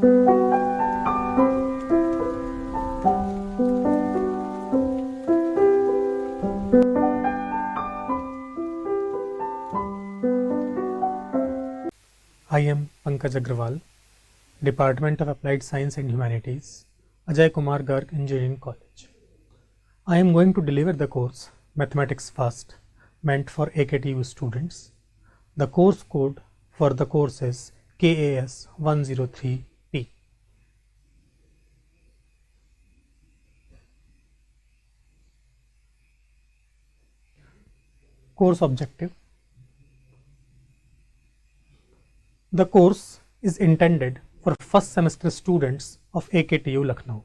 I am Pankaj Agrawal, Department of Applied Science and Humanities, Ajay Kumar Garg Engineering College. I am going to deliver the course Mathematics Fast, meant for AKTU students. The course code for the course is KAS 103P. Course objective. The course is intended for first semester students of AKTU Lucknow.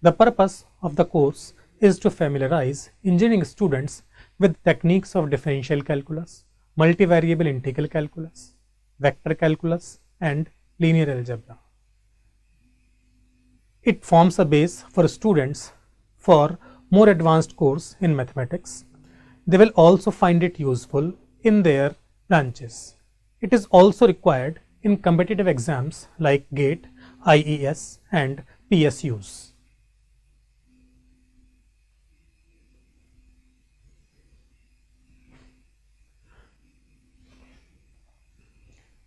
The purpose of the course is to familiarize engineering students with techniques of differential calculus, multivariable integral calculus, vector calculus, and linear algebra. It forms a base for students for more advanced course in mathematics. They will also find it useful in their branches. It is also required in competitive exams like GATE, IES, and PSUs.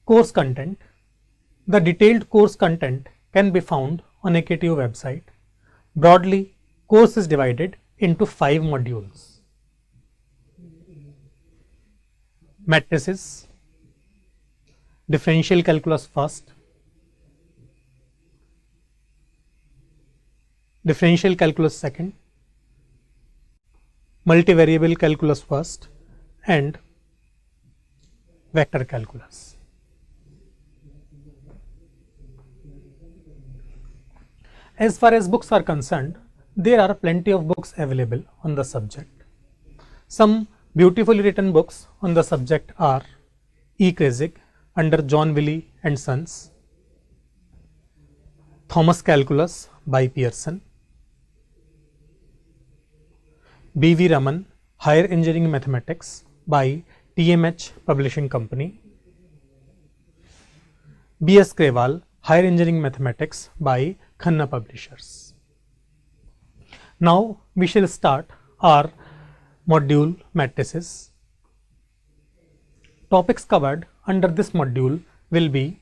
Course content. The detailed course content can be found on AKTU website. Broadly, course is divided into 5 modules. Matrices, differential calculus first, differential calculus second, multivariable calculus first, and vector calculus. As far as books are concerned, there are plenty of books available on the subject. Some beautifully written books on the subject are E. Kreyszig under John Wiley and Sons, Thomas Calculus by Pearson, B. V. Raman, Higher Engineering Mathematics by TMH Publishing Company, B. S. Grewal, Higher Engineering Mathematics by Khanna Publishers. Now we shall start our module matrices. Topics covered under this module will be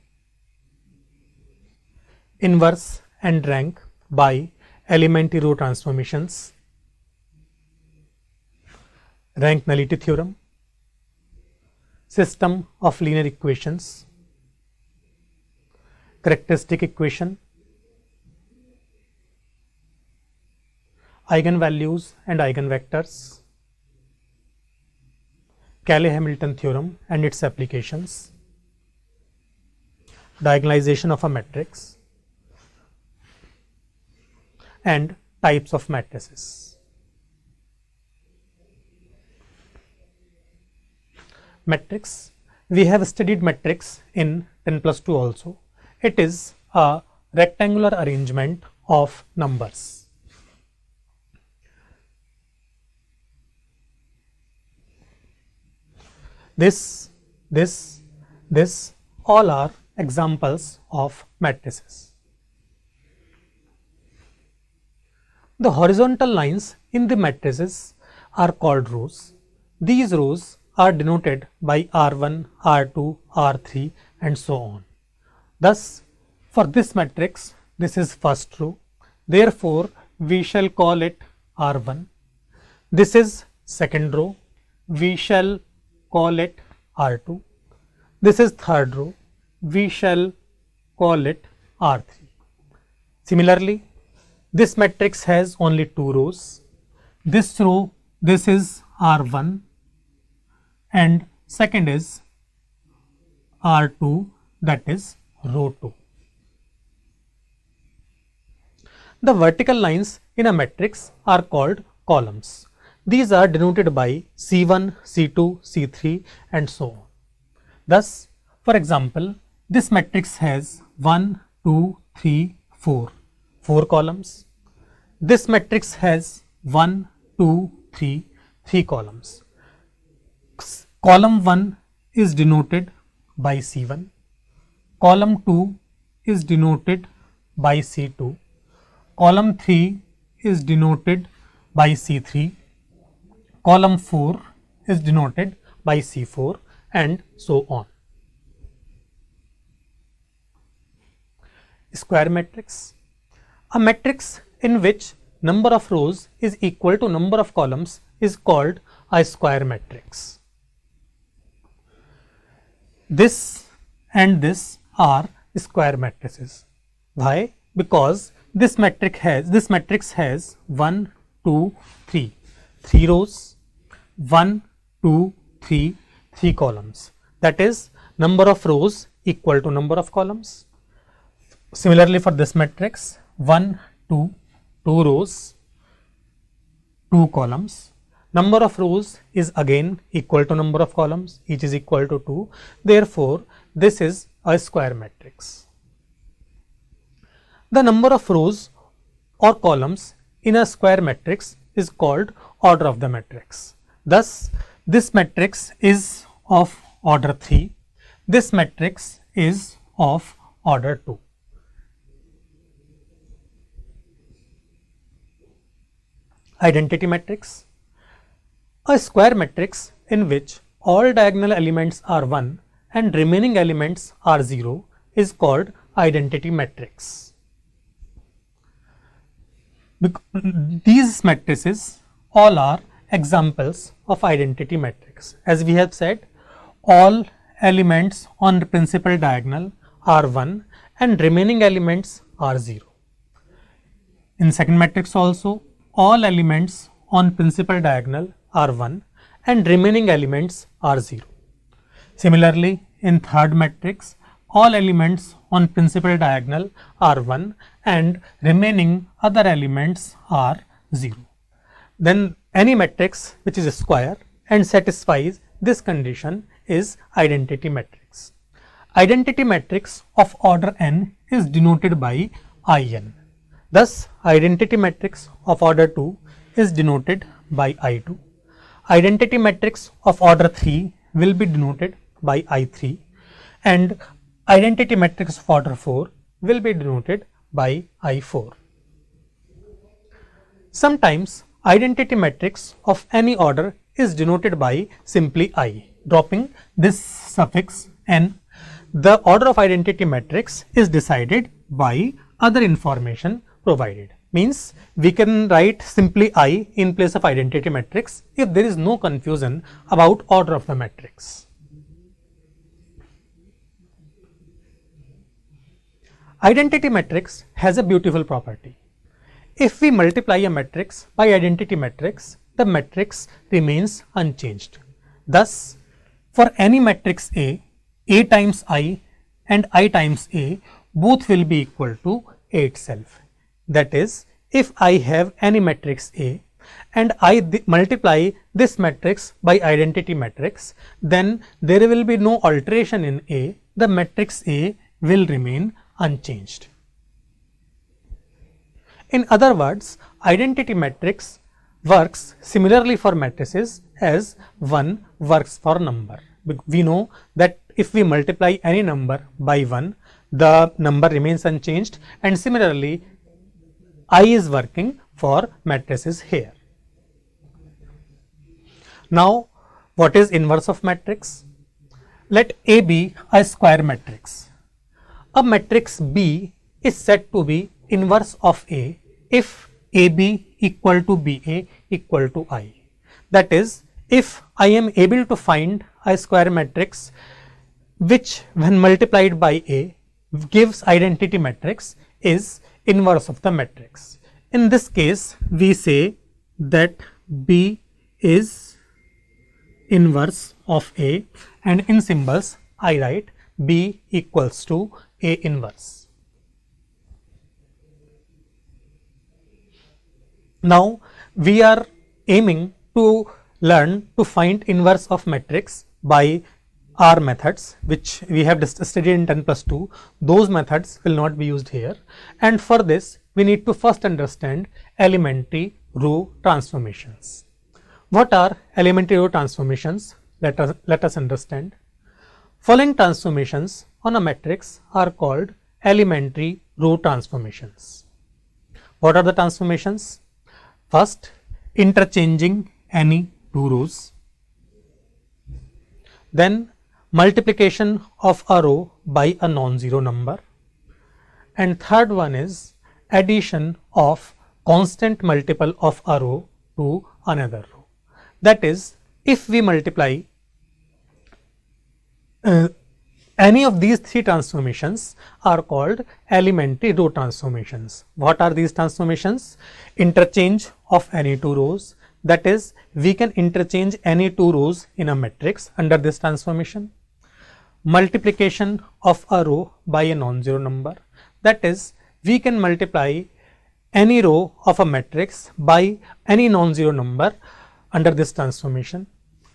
inverse and rank by elementary row transformations, rank nullity theorem, system of linear equations, characteristic equation, eigenvalues and eigenvectors, Cayley-Hamilton theorem and its applications, diagonalization of a matrix, and types of matrices. Matrix. We have studied matrix in 10+2 also. It is a rectangular arrangement of numbers. This, all are examples of matrices. The horizontal lines in the matrices are called rows. These rows are denoted by R1, R2, R3 and so on. Thus, for this matrix, this is first row. Therefore, we shall call it R1. This is second row. We shall call it R2. This is third row. We shall call it R3. Similarly, this matrix has only 2 rows. This row, this is R1 and second is R2, that is row 2. The vertical lines in a matrix are called columns. These are denoted by C1, C2, C3 and so on. Thus, for example, this matrix has 1, 2, 3, 4 columns. This matrix has 1, 2, 3 columns. Column 1 is denoted by C1, column 2 is denoted by C2, column 3 is denoted by C3, column 4 is denoted by C4, and so on. Square matrix. A matrix in which number of rows is equal to number of columns is called a square matrix. This and this are square matrices. Why? Because this matrix has 1, 2, 3, 3 rows, 1, 2, 3, 3 columns. That is, number of rows equal to number of columns. Similarly, for this matrix, 1, 2, 2 rows, 2 columns. Number of rows is again equal to number of columns, each is equal to 2. Therefore, this is a square matrix. The number of rows or columns in a square matrix is called order of the matrix. Thus, this matrix is of order 3, this matrix is of order 2. Identity matrix. A square matrix in which all diagonal elements are 1 and remaining elements are 0 is called identity matrix. These matrices all are examples of identity matrix. As we have said, all elements on the principal diagonal are 1 and remaining elements are 0. In second matrix also, all elements on principal diagonal are 1 and remaining elements are 0. Similarly, in third matrix, all elements on principal diagonal are 1 and remaining other elements are 0. Then any matrix which is a square and satisfies this condition is identity matrix. Identity matrix of order n is denoted by In. Thus, identity matrix of order 2 is denoted by I2. Identity matrix of order 3 will be denoted by I3 and identity matrix of order 4 will be denoted by I4. Sometimes identity matrix of any order is denoted by simply I. Dropping this suffix n, the order of identity matrix is decided by other information provided. Means we can write simply I in place of identity matrix if there is no confusion about order of the matrix. Identity matrix has a beautiful property. If we multiply a matrix by identity matrix, the matrix remains unchanged. Thus, for any matrix A times I and I times A both will be equal to A itself. That is, if I have any matrix A and I multiply this matrix by identity matrix, then there will be no alteration in A, the matrix A will remain unchanged. In other words, identity matrix works similarly for matrices as 1 works for number. We know that if we multiply any number by 1, the number remains unchanged, and similarly I is working for matrices here. Now, what is inverse of matrix? Let A be a square matrix. A matrix B is said to be inverse of A if AB equal to BA equal to I. That is, if I am able to find a square matrix which when multiplied by A gives identity matrix is inverse of the matrix. In this case, we say that B is inverse of A, and in symbols I write B equals to A inverse. Now, we are aiming to learn to find inverse of matrix by our methods, which we have studied in 10+2. Those methods will not be used here, and for this we need to first understand elementary row transformations. What are elementary row transformations? Let us understand. Following transformations on a matrix are called elementary row transformations. What are the transformations? First, interchanging any two rows. Then multiplication of a row by a non-zero number. And third one is addition of constant multiple of a row to another row. That is, if we multiply any of these three transformations are called elementary row transformations. What are these transformations? Interchange of any two rows. That is, we can interchange any two rows in a matrix under this transformation. Multiplication of a row by a non-zero number. That is, we can multiply any row of a matrix by any non-zero number under this transformation.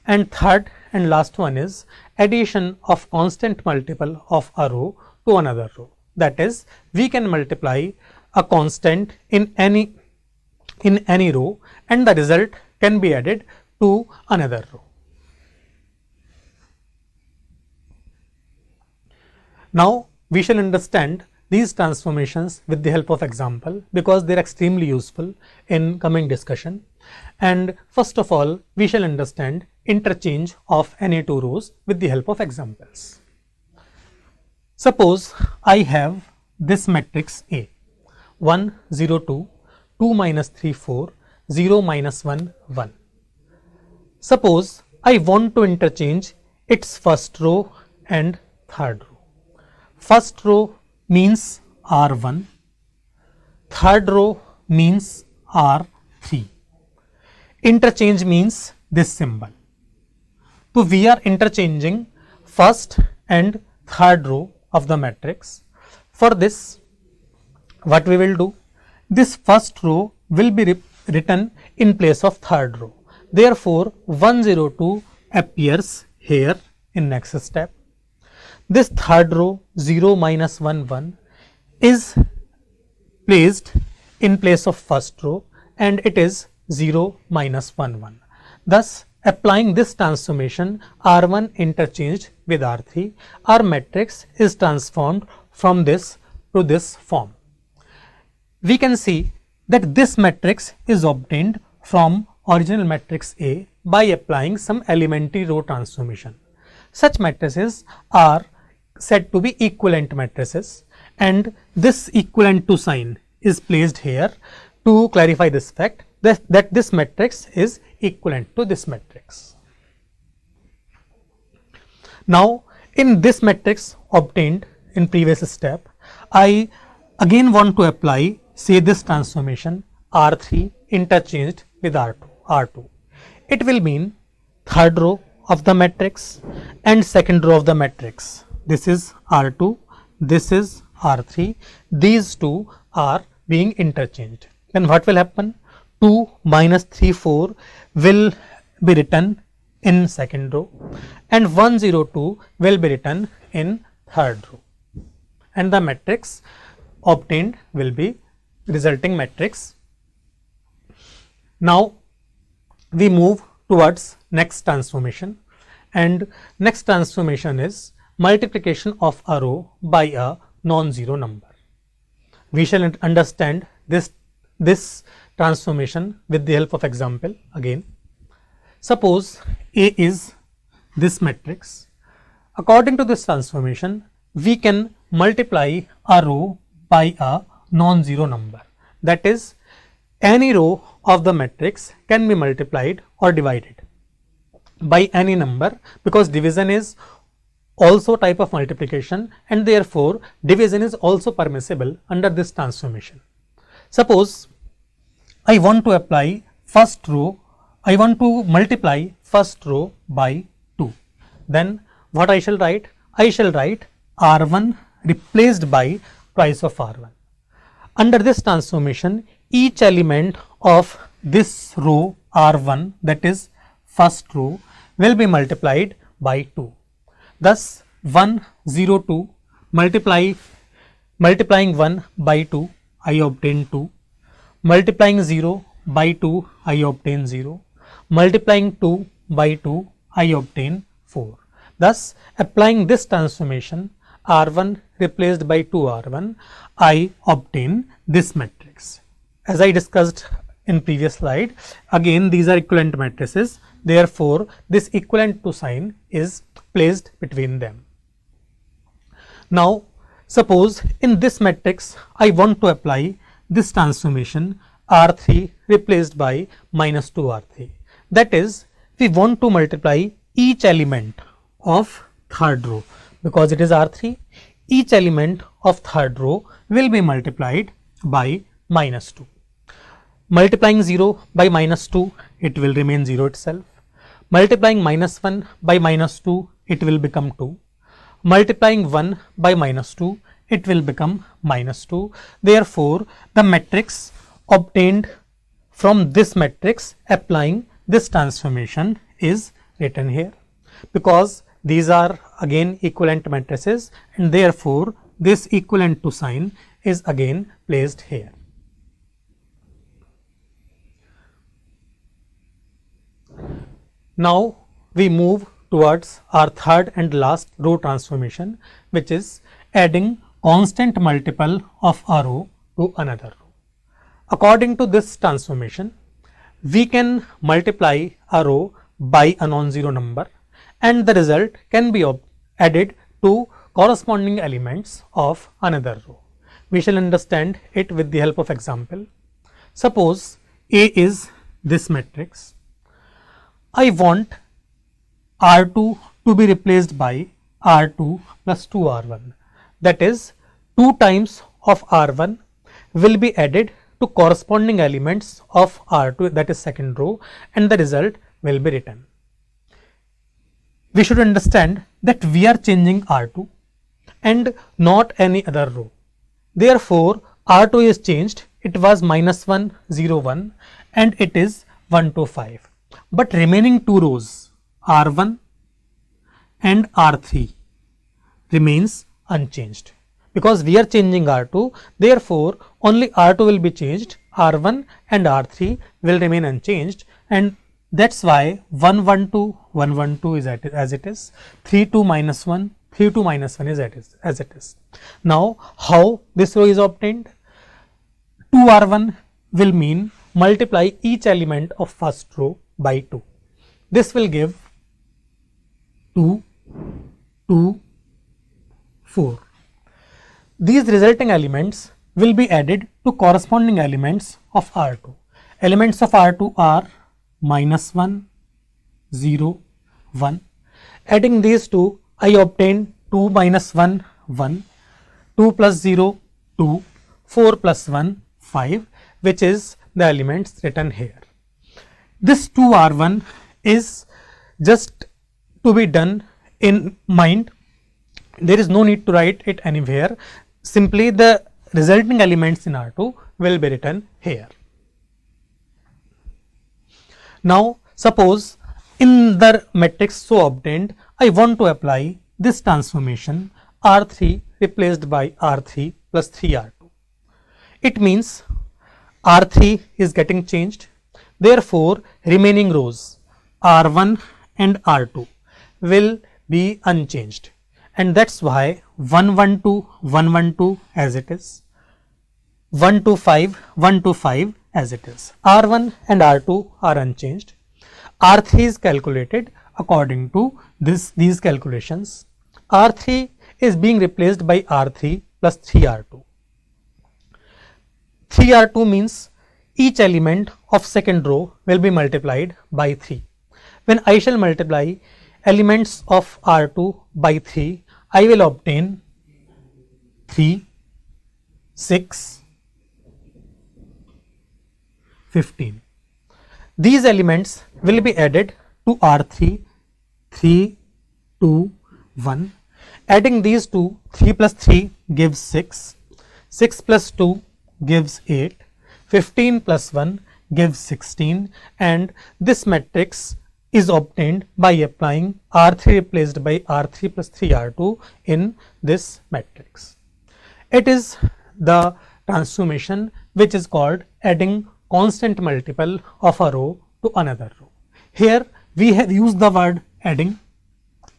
And third and last one is addition of constant multiple of a row to another row. That is, we can multiply a constant in any row and the result can be added to another row. Now we shall understand these transformations with the help of example because they are extremely useful in coming discussion. And first of all, we shall understand interchange of any two rows with the help of examples. Suppose I have this matrix A 1 0 2 2 minus 3 4 0 minus 1 1. Suppose I want to interchange its first row and third row. First row means R1, third row means R3. Interchange means this symbol. So we are interchanging first and third row of the matrix. For this, what we will do? This first row will be written in place of third row. Therefore, 102 appears here in next step. This third row 0 minus 1 1 is placed in place of first row and it is 0 minus 1 1. Thus, applying this transformation R1 interchanged with R3, our matrix is transformed from this to this form. We can see that this matrix is obtained from original matrix A by applying some elementary row transformation. Such matrices are said to be equivalent matrices and this equivalent to sign is placed here to clarify this fact that this matrix is equivalent to this matrix. Now in this matrix obtained in previous step, I again want to apply say this transformation R3 interchanged with R2. It will mean third row of the matrix and second row of the matrix. This is R2, this is R3, these two are being interchanged. Then what will happen? 2 minus 3 4 will be written in second row and 102 will be written in third row and the matrix obtained will be resulting matrix. Now we move towards next transformation and next transformation is multiplication of a row by a non-zero number. We shall understand this transformation with the help of example again. Suppose A is this matrix. According to this transformation, we can multiply a row by a non-zero number. That is, any row of the matrix can be multiplied or divided by any number because division is also type of multiplication and therefore division is also permissible under this transformation. Suppose I want to apply first row, I want to multiply first row by 2. Then what I shall write? I shall write R1 replaced by twice of R1. Under this transformation, each element of this row R1 that is first row will be multiplied by 2. Thus 102 multiplying 1 by 2 I obtain 2, multiplying 0 by 2 I obtain 0, multiplying 2 by 2 I obtain 4. Thus applying this transformation R1 replaced by 2R1, I obtain this matrix. As I discussed in previous slide, again these are equivalent matrices, therefore this equivalent to sign is placed between them. Now suppose in this matrix I want to apply this transformation R3 replaced by minus 2R3. That is, we want to multiply each element of third row. Because it is R3, each element of third row will be multiplied by minus 2. Multiplying 0 by minus 2, it will remain 0 itself. Multiplying minus 1 by minus 2, it will become 2. Multiplying 1 by minus 2, it will become minus 2. Therefore, the matrix obtained from this matrix applying this transformation is written here. Because these are again equivalent matrices, and therefore this equivalent to sign is again placed here. Now we move towards our third and last row transformation, which is adding constant multiple of a row to another row. According to this transformation, we can multiply a row by a non-zero number, and the result can be added to corresponding elements of another row. We shall understand it with the help of example. Suppose A is this matrix. I want R2 to be replaced by R2 plus 2R1. That is, 2 times of R1 will be added to corresponding elements of R2, that is second row, and the result will be written. We should understand that we are changing R2 and not any other row. Therefore, R2 is changed. It was minus 1, 0, 1, and it is 1, 2, 5. But remaining two rows, R1 and R3, remains unchanged. Because we are changing R2, therefore only R2 will be changed, R1 and R3 will remain unchanged, and that's why 1, 1, 2, 1, 1, 2 is as it is, 3, 2, minus 1, 3, 2, minus 1 is as it is. Now, how this row is obtained? 2R1 will mean multiply each element of first row by 2. This will give 2, 2, 4. These resulting elements will be added to corresponding elements of R2. Elements of R2 are minus 1, 0, 1. Adding these two, I obtain 2 minus 1, 1, 2 plus 0, 2, 4 plus 1, 5, which is the elements written here. This 2R1 is just to be done in mind. There is no need to write it anywhere. Simply the resulting elements in R2 will be written here. Now suppose in the matrix so obtained, I want to apply this transformation R3 replaced by R3 plus 3R2. It means R3 is getting changed. Therefore, remaining rows R1 and R2 will be unchanged, and that's why 1, 1, 2, 1, 1, 2 as it is, 1, 2, 5, 1, 2, 5 as it is. R1 and R2 are unchanged. R3 is calculated according to these calculations. R3 is being replaced by R3 plus 3R2. 3R2 means each element of second row will be multiplied by 3. When I shall multiply elements of R2 by 3, I will obtain 3, 6, 15. These elements will be added to R3, 3, 2, 1. Adding these two, 3 plus 3 gives 6, 6 plus 2 gives 8, 15 plus 1 gives 16, and this matrix is obtained by applying R3 replaced by R3 plus 3R2 in this matrix. It is the transformation which is called adding constant multiple of a row to another row. Here we have used the word adding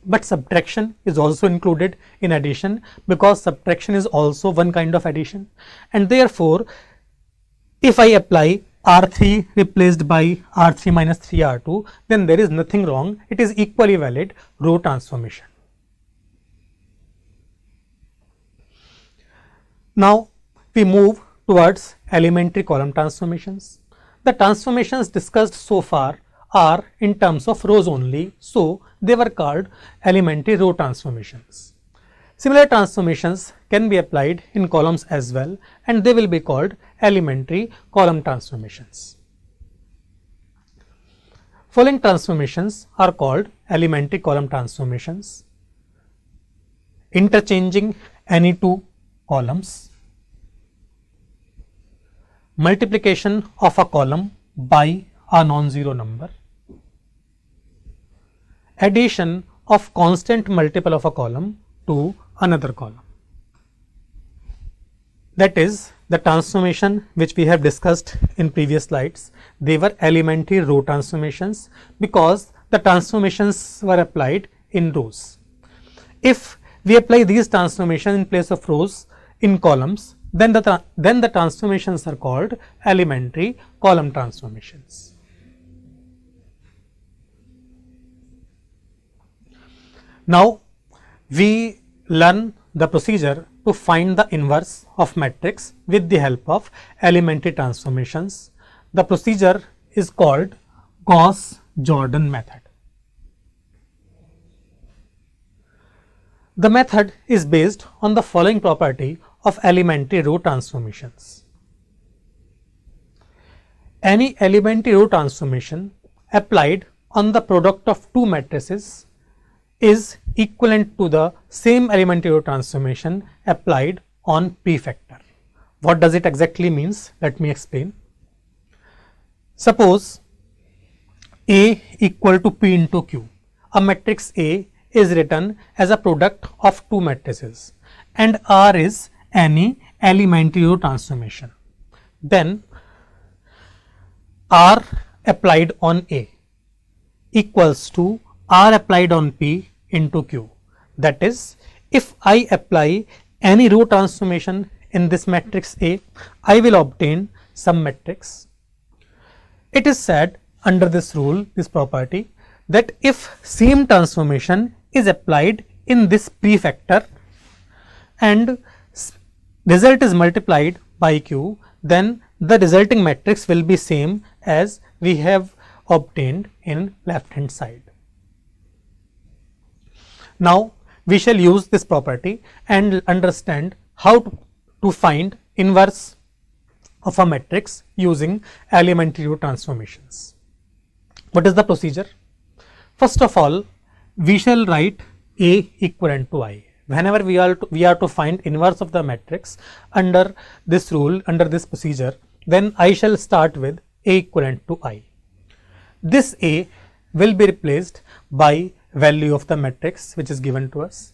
but subtraction is also included in addition, because subtraction is also one kind of addition, and therefore if I apply R3 replaced by R3 minus 3R2, then there is nothing wrong. It is equally valid row transformation. Now we move towards elementary column transformations. The transformations discussed so far are in terms of rows only, so they were called elementary row transformations. Similar transformations can be applied in columns as well, and they will be called elementary column transformations. Following transformations are called elementary column transformations: interchanging any two columns, multiplication of a column by a non-zero number, addition of constant multiple of a column to another column. That is the transformation which we have discussed in previous slides. They were elementary row transformations because the transformations were applied in rows. If we apply these transformations in place of rows in columns, then the transformations are called elementary column transformations. Now we learn the procedure to find the inverse of matrix with the help of elementary transformations. The procedure is called Gauss-Jordan method. The method is based on the following property of elementary row transformations. Any elementary row transformation applied on the product of two matrices is equivalent to the same elementary row transformation applied on P factor. What does it exactly means? Let me explain. Suppose A equal to P into Q. A matrix A is written as a product of two matrices and R is any elementary row transformation. Then R applied on A equals to R applied on P into Q. That is, if I apply any row transformation in this matrix A, I will obtain some matrix. It is said under this rule, this property, that if same transformation is applied in this P factor and result is multiplied by Q, then the resulting matrix will be same as we have obtained in left hand side. Now we shall use this property and understand how to find inverse of a matrix using elementary row transformations. What is the procedure? First of all, we shall write A equivalent to I. Whenever we are to find inverse of the matrix under this rule, under this procedure, then I shall start with A equivalent to I. This A will be replaced by value of the matrix which is given to us.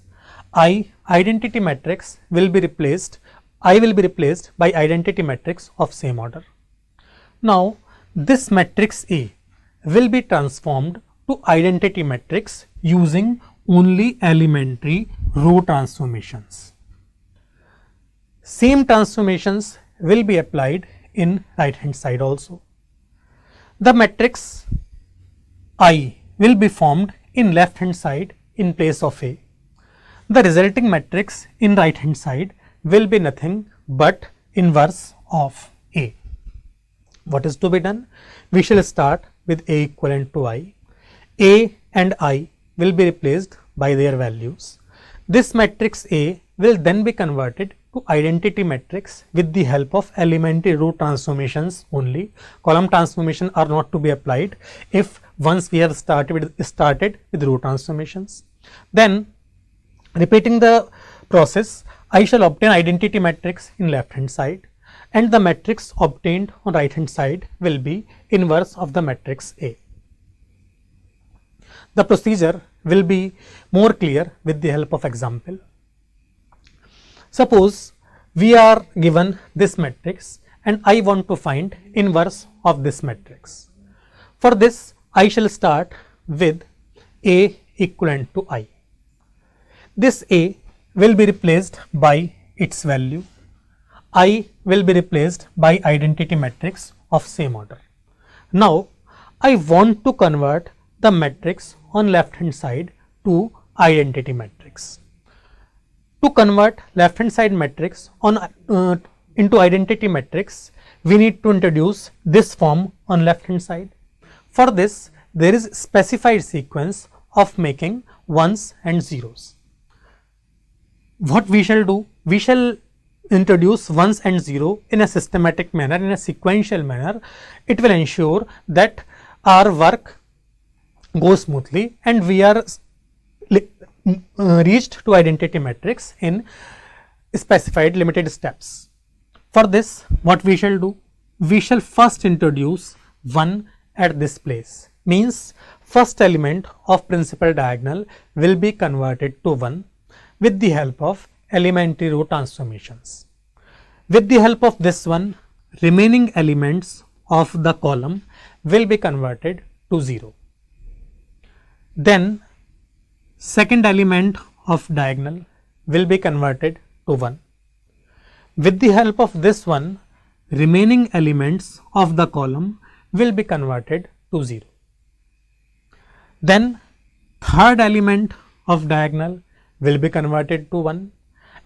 I identity matrix will be replaced, I will be replaced by identity matrix of same order. Now this matrix A will be transformed to identity matrix using only elementary row transformations. Same transformations will be applied in right hand side also. The matrix I will be formed in left hand side in place of A. The resulting matrix in right hand side will be nothing but inverse of A. What is to be done? We shall start with A equivalent to I. A and I will be replaced by their values. This matrix A will then be converted to identity matrix with the help of elementary row transformations only. Column transformation are not to be applied if once we have started with row transformations. Then repeating the process, I shall obtain identity matrix in left hand side and the matrix obtained on right hand side will be inverse of the matrix A. The procedure will be more clear with the help of example. Suppose we are given this matrix and I want to find inverse of this matrix. For this I shall start with A equivalent to I. This A will be replaced by its value. I will be replaced by identity matrix of same order. Now I want to convert the matrix on left hand side to identity matrix. To convert left hand side matrix on into identity matrix, we need to introduce this form on left hand side. For this, there is specified sequence of making ones and zeros. What we shall do? We shall introduce ones and zero in a systematic manner, in a sequential manner. It will ensure that our work goes smoothly and we are reached to identity matrix in specified limited steps. For this, what we shall do? We shall first introduce 1 at this place, means first element of principal diagonal will be converted to 1 with the help of elementary row transformations. With the help of this one, remaining elements of the column will be converted to 0. Then second element of diagonal will be converted to 1. With the help of this one, remaining elements of the column will be converted to 0. Then third element of diagonal will be converted to 1,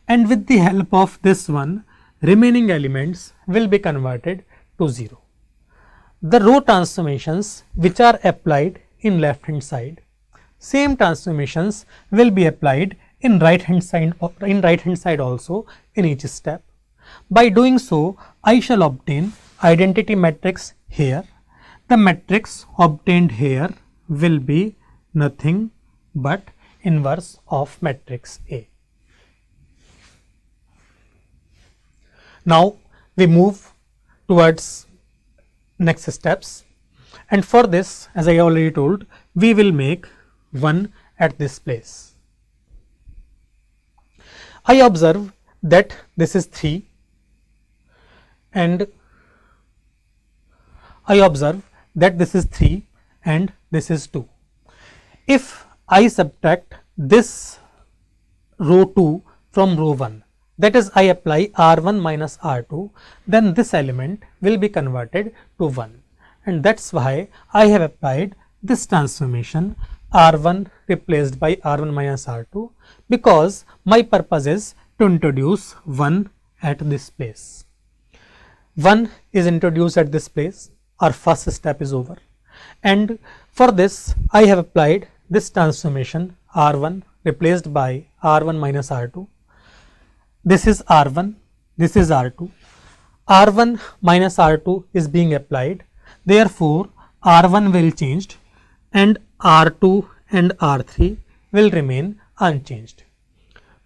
and with the help of this one, remaining elements will be converted to 0. The row transformations which are applied in left hand side, same transformations will be applied in right hand side also in each step. By doing so, I shall obtain identity matrix here. The matrix obtained here will be nothing but inverse of matrix A. Now we move towards next steps, and for this, as I already told, we will make 1 at this place. I observe that this is 3 and I observe that this is 3 and this is 2. If I subtract this row 2 from row 1, that is I apply R1 minus R2, then this element will be converted to 1, and that's why I have applied this transformation R1 replaced by R1 minus R2, because my purpose is to introduce 1 at this place. 1 is introduced at this place, our first step is over, and for this I have applied this transformation R1 replaced by R1 minus R2. This is R1, this is R2. R1 minus R2 is being applied, therefore R1 will change and R2 and R3 will remain unchanged.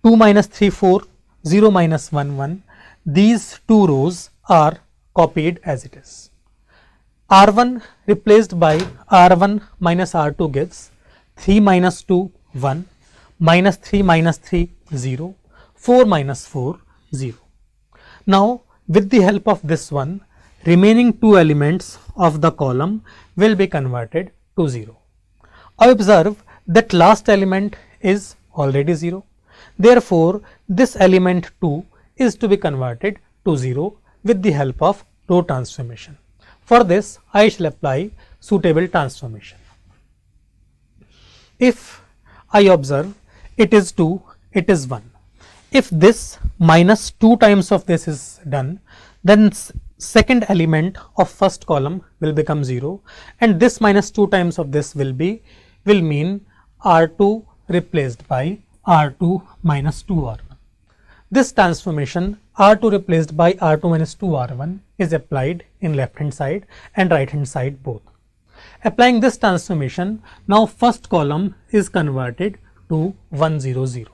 2 minus 3 4, 0 minus 1 1. These two rows are copied as it is. R1 replaced by R1 minus R2 gives 3 minus 2 1, minus 3 minus 3 0, 4 minus 4 0. Now with the help of this one, remaining two elements of the column will be converted to 0. I observe that last element is already 0. Therefore, this element 2 is to be converted to 0 with the help of row transformation. For this, I shall apply suitable transformation. If I observe it is 2, it is 1. If this minus 2 times of this is done, then second element of first column will become 0, and this minus 2 times of this will mean R2 replaced by R2 minus 2R1. This transformation R2 replaced by R2 minus 2R1 is applied in left hand side and right hand side both. Applying this transformation, now first column is converted to 1 0 0.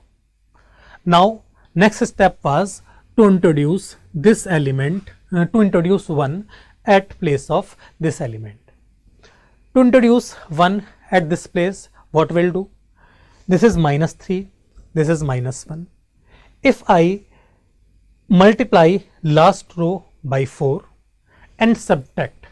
Now next step was to introduce this element, to introduce 1 at place of this element. To introduce 1 at this place, what will do? This is minus 3, this is minus 1. If I multiply last row by 4 and subtract,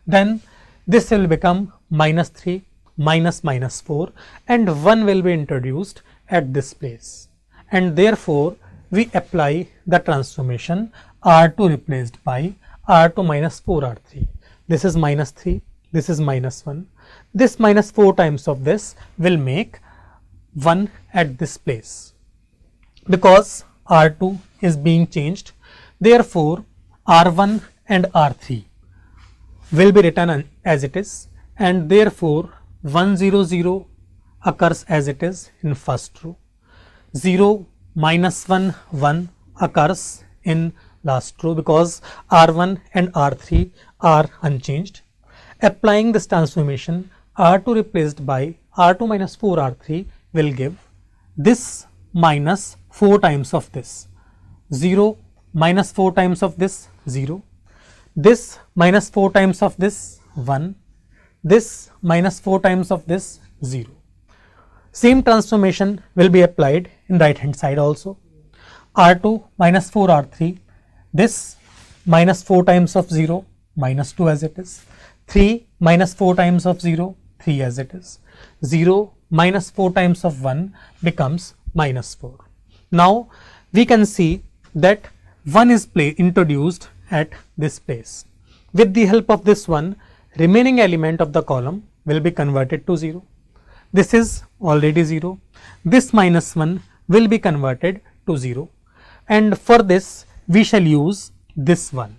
then this will become minus 3 minus minus 4 and 1 will be introduced at this place, and therefore we apply the transformation R2 replaced by R2 minus 4R3. This is minus 3, this is minus 1. This minus 4 times of this will make 1 at this place. Because R2 is being changed, therefore R1 and R3 will be written as it is, and therefore 1 0 0 occurs as it is in first row. 0 minus 1 1 occurs in last row because R1 and R3 are unchanged. Applying this transformation, R2 replaced by R2 minus 4R3 will give this minus 4 times of this. 0 minus 4 times of this 0. This minus 4 times of this 1. This minus 4 times of this 0. Same transformation will be applied in right hand side also. R2 minus 4R3. This minus 4 times of 0 minus 2 as it is. 3 minus 4 times of 0 3 as it is. 0 minus 4 times of 1 becomes minus 4. Now we can see that 1 is introduced at this place. With the help of this one, remaining element of the column will be converted to 0. This is already 0. This minus 1 will be converted to 0, and for this we shall use this one.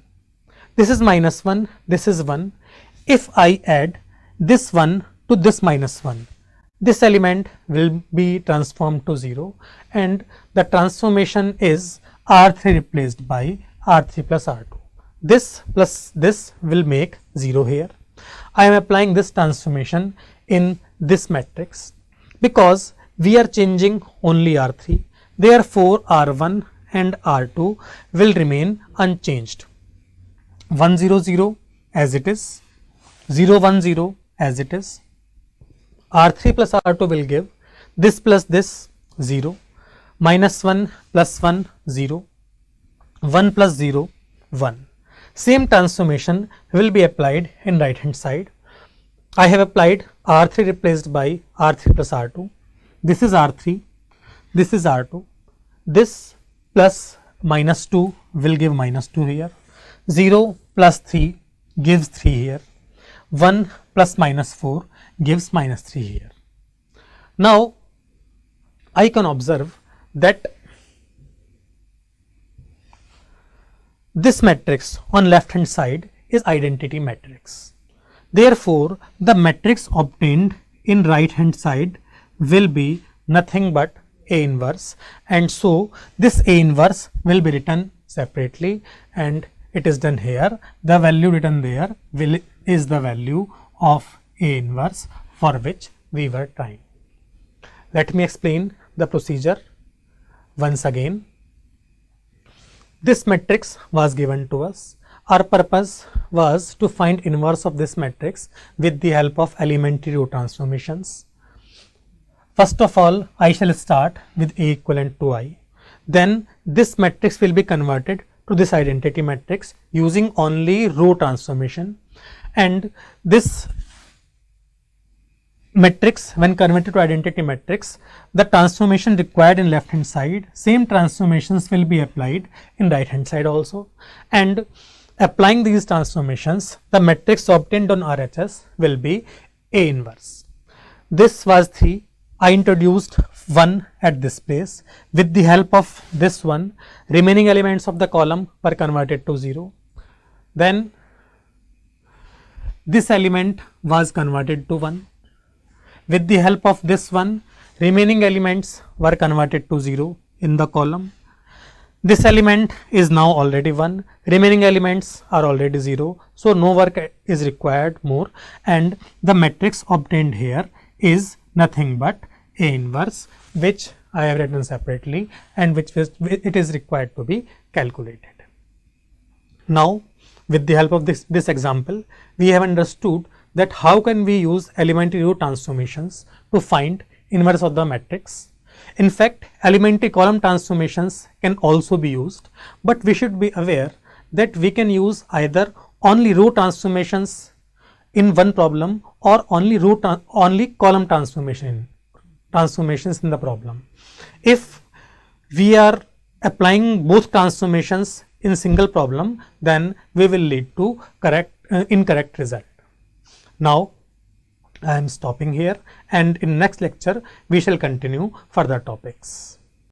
This is minus 1, this is 1. If I add this 1 to this minus 1, this element will be transformed to 0, and the transformation is R3 replaced by R3 plus R2. This plus this will make 0 here. I am applying this transformation in this matrix because we are changing only R3. Therefore, R1 and R2 will remain unchanged. 1 0 0 as it is, 0 1 0 as it is. R3 plus R2 will give this plus this 0, minus 1 plus 1 0, 1 plus 0 1. Same transformation will be applied in right hand side. I have applied R3 replaced by R3 plus R2. This is R3, this is R2. This plus minus 2 will give minus 2 here. 0 plus 3 gives 3 here. 1 plus minus 4 gives minus 3 here. Now I can observe that this matrix on left hand side is identity matrix. Therefore, the matrix obtained in right hand side will be nothing but A inverse, and so this A inverse will be written separately, and it is done here. The value written there is the value of A inverse for which we were trying. Let me explain the procedure once again. This matrix was given to us. Our purpose was to find inverse of this matrix with the help of elementary row transformations. First of all, I shall start with A equivalent to I. Then this matrix will be converted to this identity matrix using only row transformation, and this matrix, when converted to identity matrix, the transformation required in left hand side, same transformations will be applied in right hand side also, and applying these transformations, the matrix obtained on RHS will be A inverse. This was 3. I introduced 1 at this place. With the help of this one, remaining elements of the column were converted to 0. Then this element was converted to 1. With the help of this one, remaining elements were converted to 0 in the column. This element is now already 1, remaining elements are already 0, so no work is required more, and the matrix obtained here is nothing but A inverse, which I have written separately and which it is required to be calculated. Now, with the help of this example, we have understood that how can we use elementary row transformations to find inverse of the matrix. In fact, elementary column transformations can also be used, but we should be aware that we can use either only row transformations in one problem or only column transformations in the problem. If we are applying both transformations in single problem, then we will lead to incorrect result. Now I am stopping here, and in next lecture we shall continue further topics.